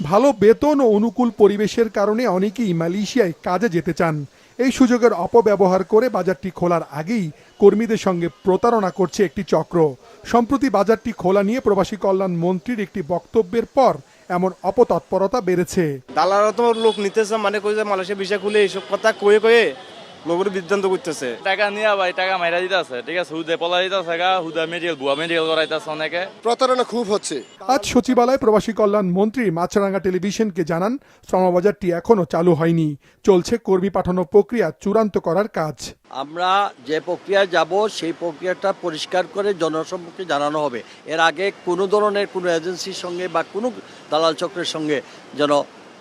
ভালো বেতন ও অনুকূল পরিবেশের কারণে অনেকেই মালয়েশিয়ায় কাজে যেতে চান। এই সুযোগের অপব্যবহার করে বাজারটি খোলার আগেই কর্মীদের সঙ্গে প্রতারণা করছে একটি চক্র। সম্প্রতি বাজারটি খোলা নিয়ে প্রবাসী কল্যাণ মন্ত্রীর একটি বক্তব্যের পর এমন অপতৎপরতা বেড়েছে। দালালরা তো লোক নিতেছে, মানে কই যে মালয়েশিয়া ভিসা খুলে এইসব কথা কয়ে কয়ে লোকের বিভ্রান্ত করতেছে। টাকা নিয়ে ভাই টাকা মাইরা দিতে আছে, ঠিক আছে, হুদে পলা দিতে আছে, হুদা মেডিকেল ভুয়া মেডিকেল করাইতেছে অনেকে। প্রতারণা খুব হচ্ছে। আজ সচিবালয়ে প্রবাসী কল্যাণ মন্ত্রী মাছরাঙ্গা টেলিভিশনকে জানান, শ্রমবাজারটি এখনও চালু হয়নি, চলছে কর্মী পাঠানো প্রক্রিয়া চূড়ান্ত করার কাজ। আমরা যে প্রক্রিয়ায় যাব সেই প্রক্রিয়াটা পরিষ্কার করে জনসম্মুখে জানানো হবে। এর আগে কোনো ধরনের কোনো এজেন্সির সঙ্গে বা কোনো দালাল চক্রের সঙ্গে যেন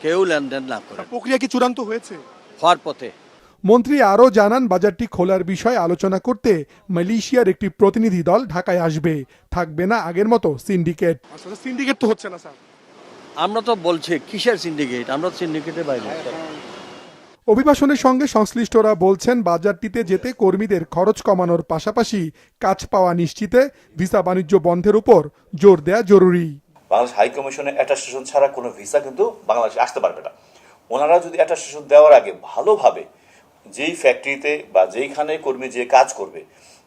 কেউ লেনদেন না করে। প্রক্রিয়া কি চূড়ান্ত হয়েছে? হওয়ার পথে। মন্ত্রী আরও জানান, বাজারটি খোলার বিষয়ে আলোচনা করতে মালয়েশিয়ার একটি প্রতিনিধি দল ঢাকায় আসবে। থাকবে না আগের মতো সিন্ডিকেট। সিন্ডিকেট তো হচ্ছে না স্যার। আমরা তো বলছি কিসের সিন্ডিকেট, আমরা সিন্ডিকেটের বাইরে। অভিবাসনের সঙ্গে সংশ্লিষ্টরা বলছেন, বাজারটিতে যেতে কর্মীদের খরচ কমানোর পাশাপাশি কাজ পাওয়া নিশ্চিতে ভিসা বাণিজ্য বন্ধের উপর জোর দেয়া জরুরি। বাংলাদেশ হাই কমিশনের অ্যাটাস্টেশন ছাড়া কোনো ভিসা কিন্তু বাংলাদেশে আসতে পারবে না। ওনারা যদি অ্যাটাস্টেশন দেওয়ার আগে ভালোভাবে যেই ফ্যাক্টরিতে বা যেইখানে কর্মী যে কাজ করবে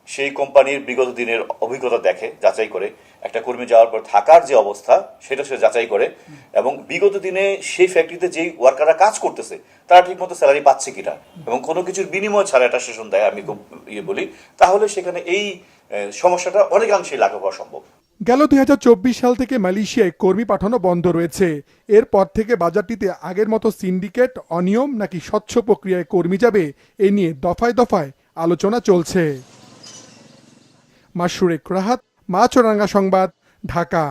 সেই কোম্পানির বিগত দিনের অভিজ্ঞতা দেখে, যাচাই করে, একটা কর্মী যাওয়ার পর থাকার যে অবস্থা সেটা সে যাচাই করে, এবং বিগত দিনে সেই ফ্যাক্টরিতে যেই ওয়ার্কাররা কাজ করতেছে তারা ঠিকমতো স্যালারি পাচ্ছে কিনা, এবং কোনো কিছুর বিনিময় ছাড়া অ্যাটাস্টেশন দেয়, আমি খুব বলি, তাহলে সেখানে এই সমস্যাটা অনেকাংশেই লাঘব হওয়া সম্ভব। গেল 2024 সাল থেকে মালয়েশিয়ায় কর্মী পাঠানো বন্ধ রয়েছে। এরপর থেকে বাজারটিতে আগের মতো সিন্ডিকেট, অনিয়ম নাকি স্বচ্ছ প্রক্রিয়ায় কর্মী যাবে, এ নিয়ে দফায় দফায় আলোচনা চলছে। মাশরুক রাহাত, মাছরাঙ্গা সংবাদ, ঢাকা।